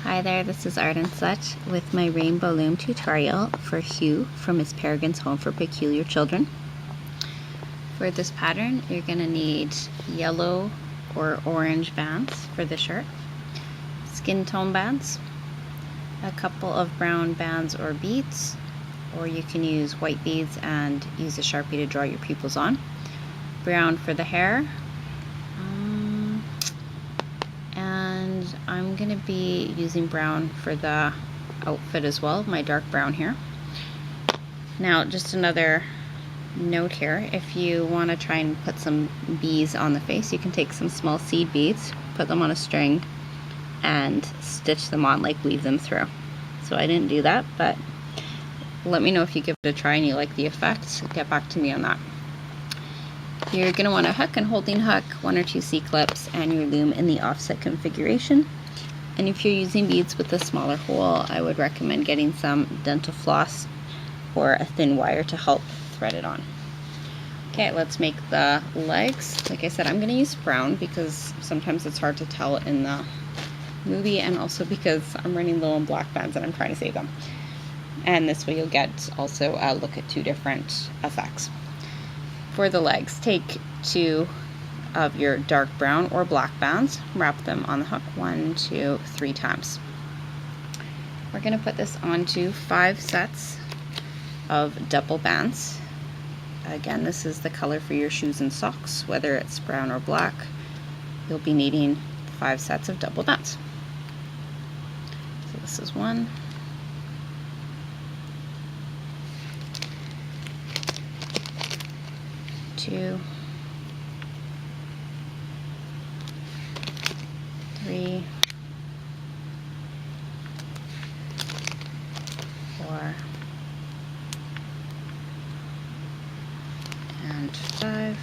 Hi there, this is Art and Such with my Rainbow Loom tutorial for Hugh from his Peregrine's Home for Peculiar Children. For this pattern, you're going to need yellow or orange bands for the shirt, skin tone bands, a couple of brown bands or beads, or you can use white beads and use a Sharpie to draw your pupils on, brown for the hair, and I'm going to be using brown for the outfit as well, my dark brown here. Now, just another note here, if you want to try and put some bees on the face, you can take some small seed beads, put them on a string, and stitch them on, like weave them through. So I didn't do that, but let me know if you give it a try and you like the effect. Get back to me on that. You're going to want a hook and holding hook, 1 or 2 C-clips, and your loom in the offset configuration. And if you're using beads with a smaller hole, I would recommend getting some dental floss or a thin wire to help thread it on. Okay, let's make the legs. Like I said, I'm going to use brown because sometimes it's hard to tell in the movie, and also because I'm running low on black bands and I'm trying to save them. And this way you'll get also a look at 2 different effects. For the legs, take 2 of your dark brown or black bands, wrap them on the hook 1, 2, 3 times. We're going to put this onto 5 sets of double bands. Again, this is the color for your shoes and socks, whether it's brown or black. You'll be needing 5 sets of double bands. So this is 1. 2, 3, 4, and 5.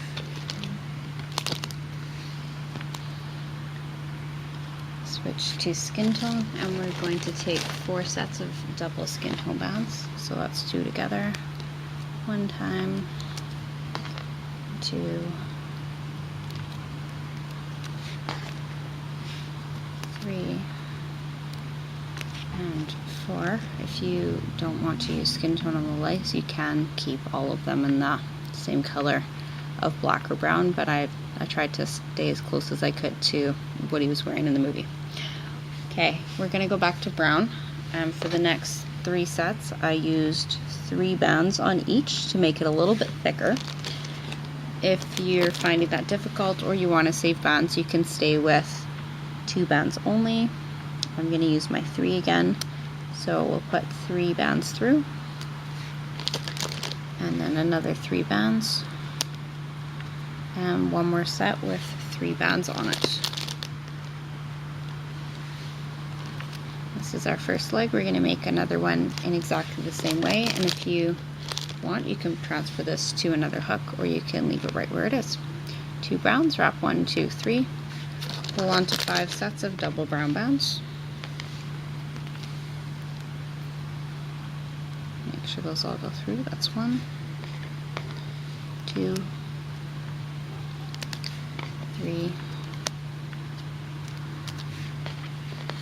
Switch to skin tone, and we're going to take 4 sets of double skin tone bands. So that's 2 together, 1 time, 2, 3, and 4. If you don't want to use skin tone on the legs, you can keep all of them in the same color of black or brown, but I tried to stay as close as I could to what he was wearing in the movie. Okay, we're going to go back to brown, and for the next 3 sets I used 3 bands on each to make it a little bit thicker. If you're finding that difficult or you want to save bands, you can stay with 2 bands only. I'm going to use my 3 again, so we'll put 3 bands through, and then another 3 bands, and 1 more set with 3 bands on it. This is our first leg. We're going to make another one in exactly the same way, and if you want, you can transfer this to another hook, or you can leave it right where it is. 2 browns, wrap 1, 2, 3, pull onto 5 sets of double brown bands. Make sure those all go through. That's 1, 2, 3,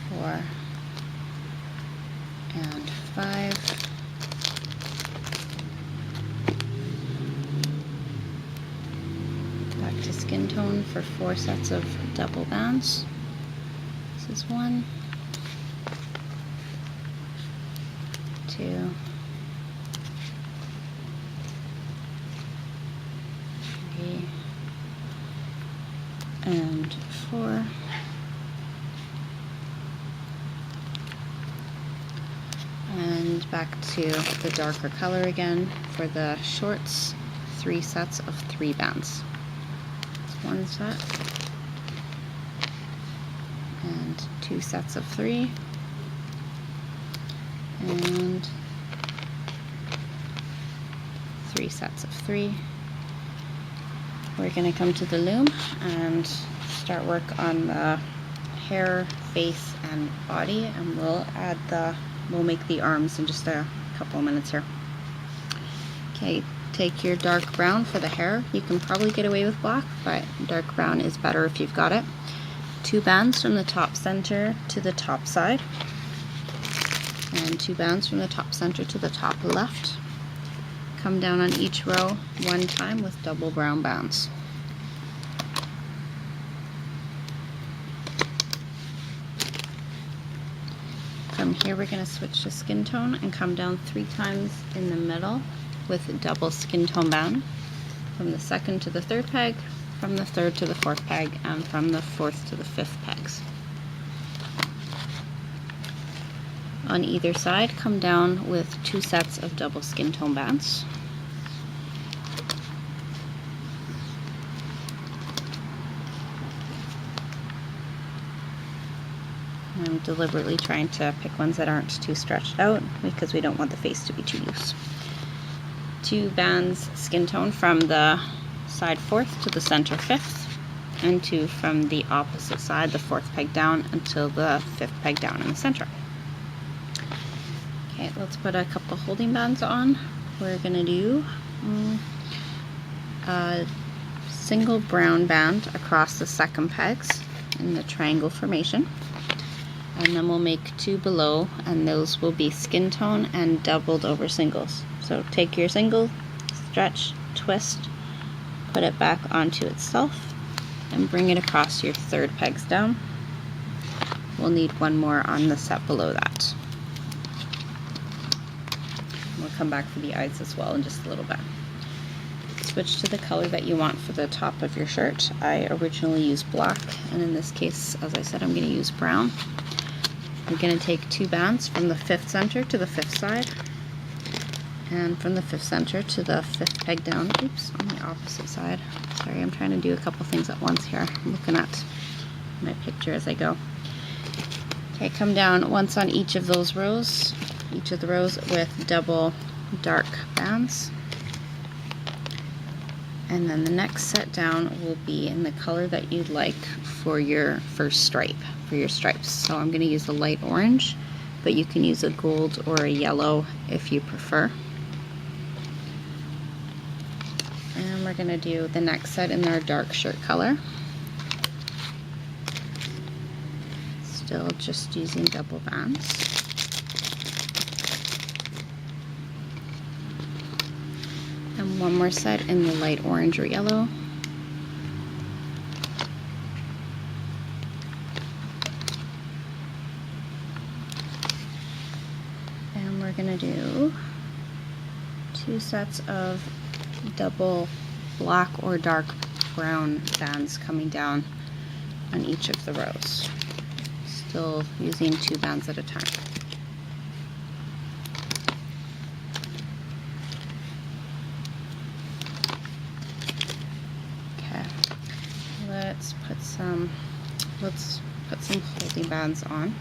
4, and 5. Back to skin tone for 4 sets of double bands. This is 1, 2, 3, and 4. And back to the darker color again for the shorts, 3 sets of 3 bands. 1 set, and 2 sets of 3, and 3 sets of 3. We're going to come to the loom and start work on the hair, face, and body, and we'll make the arms in just a couple of minutes here. Okay, take your dark brown for the hair. You can probably get away with black, but dark brown is better if you've got it. 2 bands from the top center to the top side, and 2 bands from the top center to the top left. Come down on each row 1 time with double brown bands. From here we're going to switch to skin tone and come down 3 times in the middle with a double skin tone band, from the 2nd to the 3rd peg, from the 3rd to the 4th peg, and from the 4th to the 5th pegs. On either side, come down with 2 sets of double skin tone bands. I'm deliberately trying to pick ones that aren't too stretched out because we don't want the face to be too loose. 2 bands skin tone from the side 4th to the center 5th, and 2 from the opposite side, the 4th peg down until the 5th peg down in the center. Okay, let's put a couple holding bands on. We're going to do a single brown band across the 2nd pegs in the triangle formation. And then we'll make 2 below, and those will be skin tone and doubled over singles. So take your single, stretch, twist, put it back onto itself, and bring it across your 3rd pegs down. We'll need 1 more on the set below that. We'll come back for the eyes as well in just a little bit. Switch to the color that you want for the top of your shirt. I originally used black, and in this case, as I said, I'm going to use brown. We're going to take 2 bands from the 5th center to the 5th side, and from the 5th center to the 5th peg down. Oops, on the opposite side. Sorry, I'm trying to do a couple things at once here. I'm looking at my picture as I go. Okay, come down once on each of those rows, each of the rows with double dark bands. And then the next set down will be in the color that you'd like for your first stripe, for your stripes. So I'm going to use a light orange, but you can use a gold or a yellow if you prefer. And we're going to do the next set in our dark shirt color. Still just using double bands. And 1 more set in the light orange or yellow. And we're going to do 2 sets of double black or dark brown bands coming down on each of the rows. Still using 2 bands at a time. Let's put some holding bands on.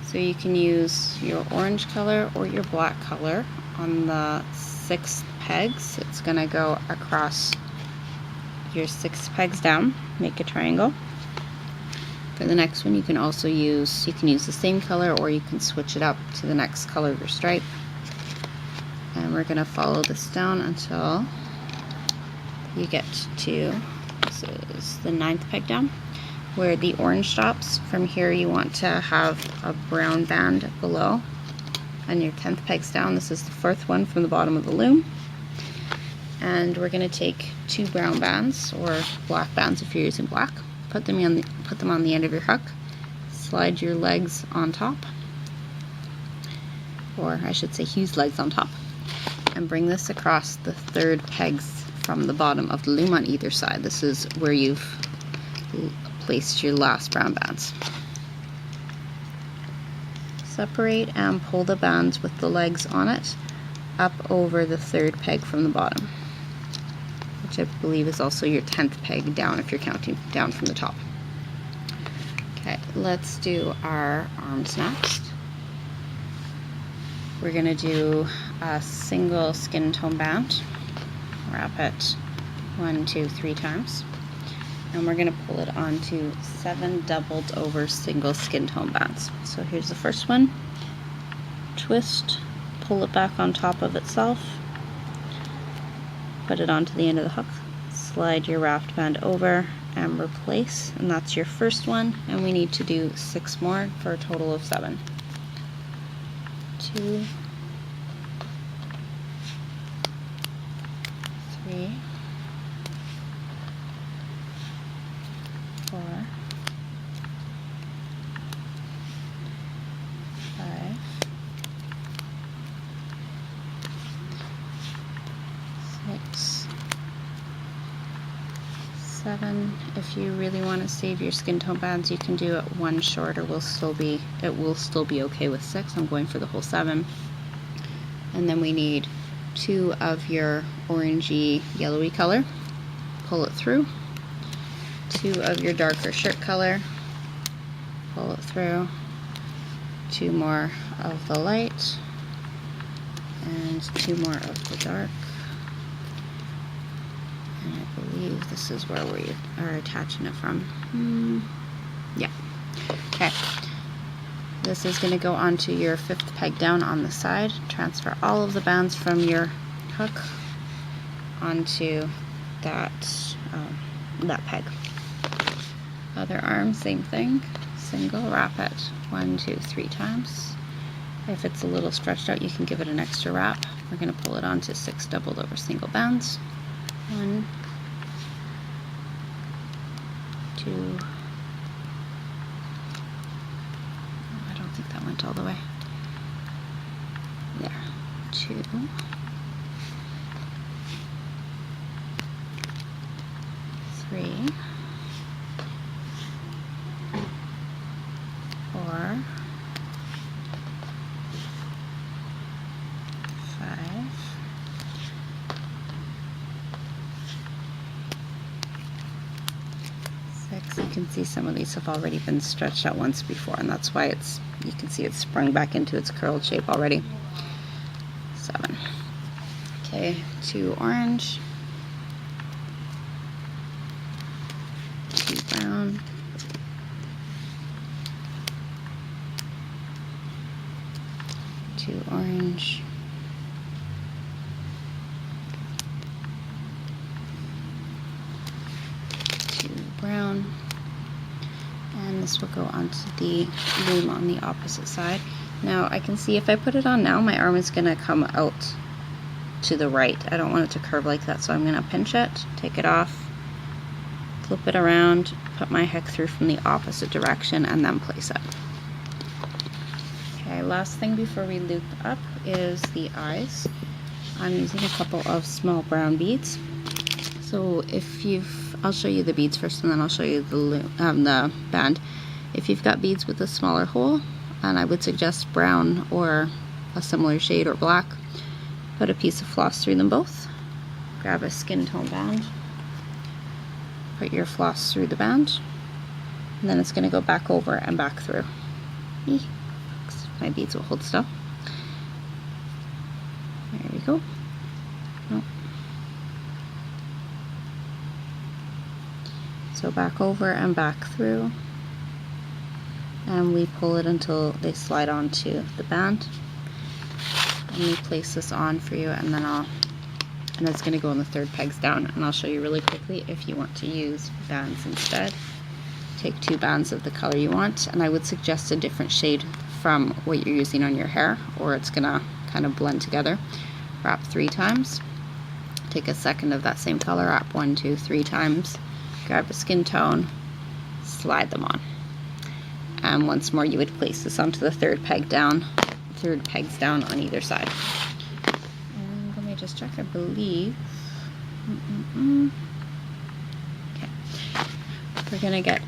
So you can use your orange color or your black color. On the 6th pegs, it's going to go across your 6 pegs down, make a triangle. For the next one, you can use the same color, or you can switch it up to the next color of your stripe. And we're going to follow this down until you get to, this is the 9th peg down, where the orange stops. From here you want to have a brown band below, and your 10th pegs down. This is the 4th one from the bottom of the loom. And we're going to take 2 brown bands, or black bands if you're using black, put them on the end of your hook, slide your legs on top, or I should say Hugh's legs on top, and bring this across the 3rd pegs from the bottom of the loom on either side. This is where you've placed your last brown bands. Separate and pull the bands with the legs on it up over the 3rd peg from the bottom, which I believe is also your 10th peg down if you're counting down from the top. Okay, let's do our arms next. We're going to do a single skin tone band, wrap it 1, 2, 3 times, and we're going to pull it onto 7 doubled over single skin tone bands. So here's the first one. Twist, pull it back on top of itself, put it onto the end of the hook, slide your wrapped band over, and replace, and that's your first one, and we need to do 6 more for a total of 7. 2, 3, 4, 5, 6, 7. If you really want to save your skin tone bands, you can do it 1 short, or it will still be okay with 6. I'm going for the whole 7. And then we need 2 of your orangey yellowy color, pull it through. 2 of your darker shirt color, pull it through. 2 more of the light, and 2 more of the dark. And I believe this is where we are attaching it from. Yeah. Okay. This is going to go onto your 5th peg down on the side. Transfer all of the bands from your hook onto that peg. Other arm, same thing. Single, wrap it 1, 2, 3 times. If it's a little stretched out, you can give it an extra wrap. We're going to pull it onto 6 doubled over single bands. 1, 2. I don't think that went all the way. There. 2. 3. 4. 5. 6. You can see some of these have already been stretched out once before, and that's why you can see it's sprung back into its curled shape already. 7. Okay, 2 orange, 2 brown, 2 orange, 2 brown, and this will go onto the loom on the opposite side. Now I can see if I put it on now, my arm is going to come out to the right. I don't want it to curve like that, so I'm going to pinch it, take it off, flip it around, put my hook through from the opposite direction, and then place it. Okay, last thing before we loop up is the eyes. I'm using a couple of small brown beads. So I'll show you the beads first, and then I'll show you the band. If you've got beads with a smaller hole, and I would suggest brown or a similar shade or black, put a piece of floss through them both. Grab a skin tone band, put your floss through the band, and then it's going to go back over and back through. My beads will hold still. There we go. Nope. So back over and back through, and we pull it until they slide onto the band. Let me place this on for you, and then and it's going to go on the 3rd pegs down, and I'll show you really quickly if you want to use bands instead. Take 2 bands of the color you want, and I would suggest a different shade from what you're using on your hair, or it's going to kind of blend together. Wrap 3 times, take a second of that same color, wrap 1, 2, 3 times, grab a skin tone, slide them on. And once more you would place this onto the 3rd pegs down on either side. And let me just check, I believe. Okay. We're going to get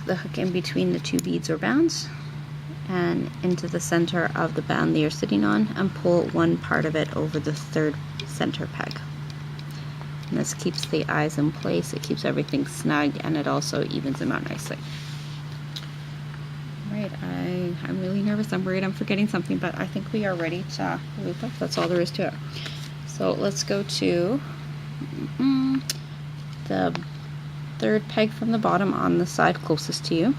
the hook in between the 2 beads or bands and into the center of the band that you're sitting on, and pull one part of it over the 3rd center peg. And this keeps the eyes in place, it keeps everything snug, and it also evens them out nicely. Right, I'm really nervous. I'm worried I'm forgetting something, but I think we are ready to loop up. That's all there is to it. So let's go to the 3rd peg from the bottom on the side closest to you.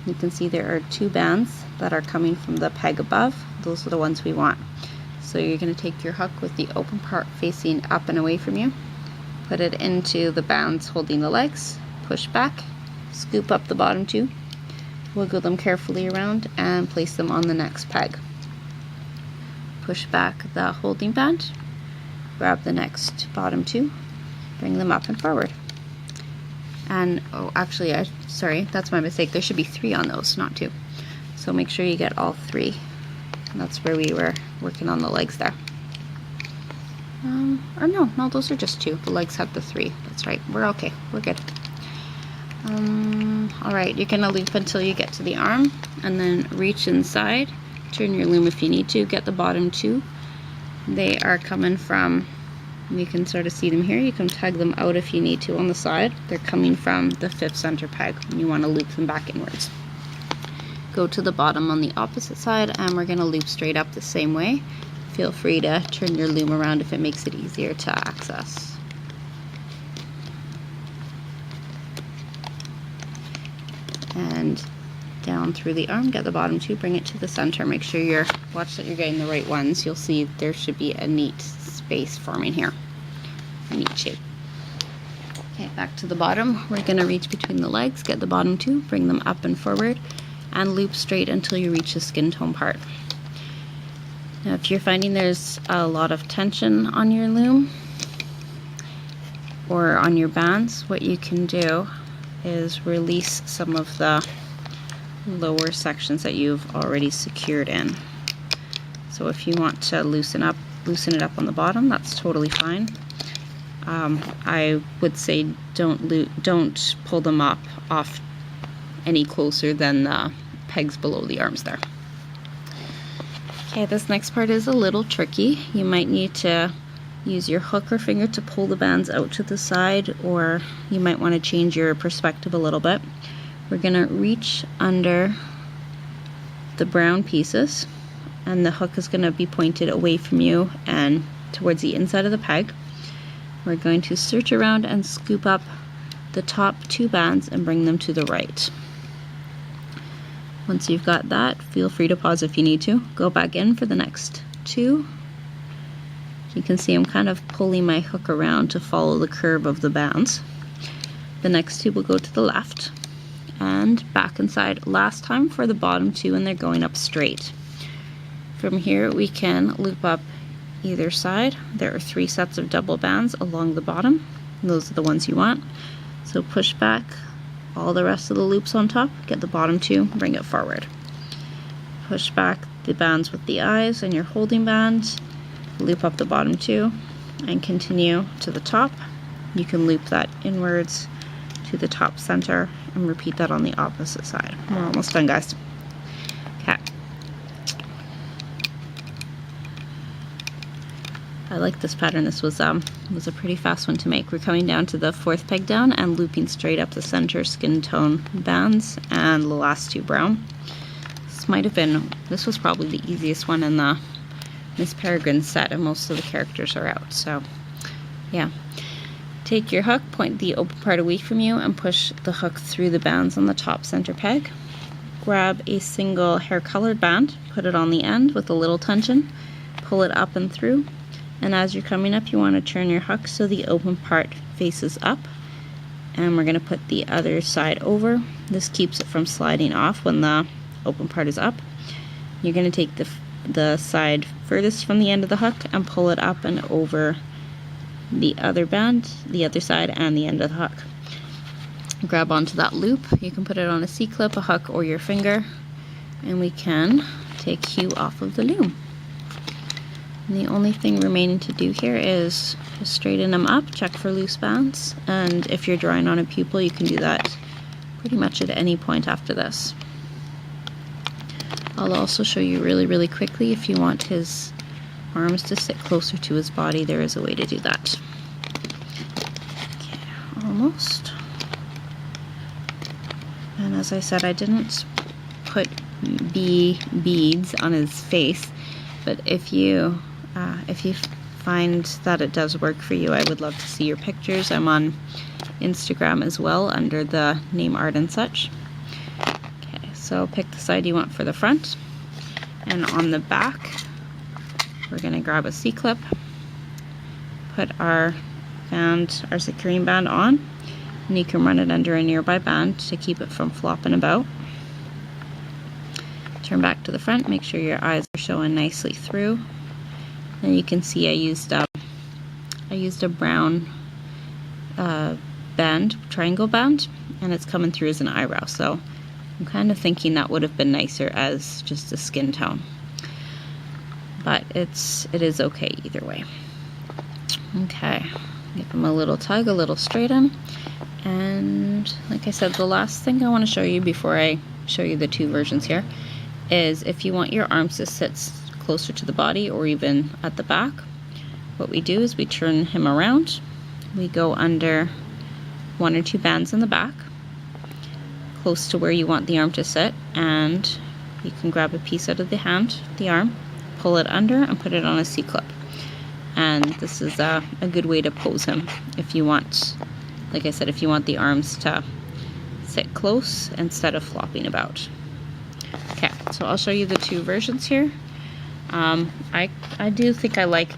You can see there are 2 bands that are coming from the peg above. Those are the ones we want. So you're going to take your hook with the open part facing up and away from you, put it into the bands holding the legs, push back, scoop up the bottom two, wiggle them carefully around, and place them on the next peg. Push back the holding band, grab the next bottom two, bring them up and forward. And, oh, actually, sorry, that's my mistake. There should be 3 on those, not 2. So make sure you get all 3. And that's where we were working on the legs there. Or no, those are just 2. The legs have the 3. That's right. We're okay. We're good. Alright, you're going to loop until you get to the arm, and then reach inside. Turn your loom if you need to. Get the bottom 2. They are coming from, you can sort of see them here. You can tug them out if you need to on the side. They're coming from the 5th center peg, and you want to loop them back inwards. Go to the bottom on the opposite side, and we're going to loop straight up the same way. Feel free to turn your loom around if it makes it easier to access. And down through the arm, get the bottom 2, bring it to the center. Make sure watch that you're getting the right ones. You'll see there should be a neat space forming here, a neat shape. Okay, back to the bottom. We're going to reach between the legs, get the bottom 2, bring them up and forward, and loop straight until you reach the skin tone part. Now, if you're finding there's a lot of tension on your loom or on your bands, what you can do is release some of the lower sections that you've already secured in. So if you want to loosen it up on the bottom, that's totally fine. I would say don't pull them off any closer than the pegs below the arms there. Okay, this next part is a little tricky. You might need to use your hook or finger to pull the bands out to the side, or you might want to change your perspective a little bit. We're going to reach under the brown pieces, and the hook is going to be pointed away from you and towards the inside of the peg. We're going to search around and scoop up the top 2 bands and bring them to the right. Once you've got that, feel free to pause if you need to. Go back in for the next 2. You can see I'm kind of pulling my hook around to follow the curve of the bands. The next 2 will go to the left and back inside last time for the bottom 2, and they're going up straight. From here we can loop up either side. There are 3 sets of double bands along the bottom. Those are the ones you want. So push back all the rest of the loops on top, get the bottom 2, bring it forward. Push back the bands with the eyes and your holding band, loop up the bottom 2, and continue to the top. You can loop that inwards to the top center and repeat that on the opposite side. We're almost done, guys. Okay. I like this pattern. This was a pretty fast one to make. We're coming down to the 4th peg down and looping straight up the center skin tone bands and the last 2 brown. This was probably the easiest one in the Miss Peregrine set, and most of the characters are out, so yeah. Take your hook, point the open part away from you, and push the hook through the bands on the top center peg. Grab a single hair colored band, put it on the end with a little tension, pull it up and through, and as you're coming up you want to turn your hook so the open part faces up, and we're going to put the other side over. This keeps it from sliding off when the open part is up. You're going to take the side furthest from the end of the hook and pull it up and over the other band, the other side, and the end of the hook. Grab onto that loop. You can put it on a C-clip, a hook, or your finger, and we can take Hugh off of the loom. And the only thing remaining to do here is just straighten them up, check for loose bands, and if you're drawing on a pupil you can do that pretty much at any point after this. I'll also show you really quickly, if you want his arms to sit closer to his body, there is a way to do that. Okay, almost. And as I said, I didn't put beads on his face, but if you find that it does work for you, I would love to see your pictures. I'm on Instagram as well under the name Art and Such. Okay, so pick the side you want for the front, and on the back we're going to grab a C-clip, put our securing band on, and you can run it under a nearby band to keep it from flopping about. Turn back to the front, make sure your eyes are showing nicely through. And you can see I used a brown band, triangle band, and it's coming through as an eyebrow, so I'm kind of thinking that would have been nicer as just a skin tone. But it is okay either way. Okay, give them a little tug, a little straighten. And like I said, the last thing I want to show you before I show you the two versions here is if you want your arms to sit closer to the body or even at the back, what we do is we turn him around. We go under 1 or 2 bands in the back, close to where you want the arm to sit, and you can grab a piece out of the hand, the arm, pull it under and put it on a C-clip. And this is a good way to pose him if you want, like I said, if you want the arms to sit close instead of flopping about. Okay, so I'll show you the two versions here. I do think I like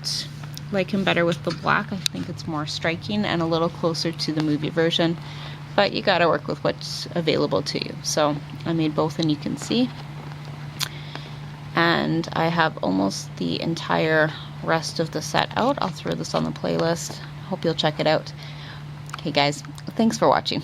him better with the black. I think it's more striking and a little closer to the movie version, but you gotta work with what's available to you. So I made both, and you can see. And I have almost the entire rest of the set out. I'll throw this on the playlist. Hope you'll check it out. Okay guys, thanks for watching.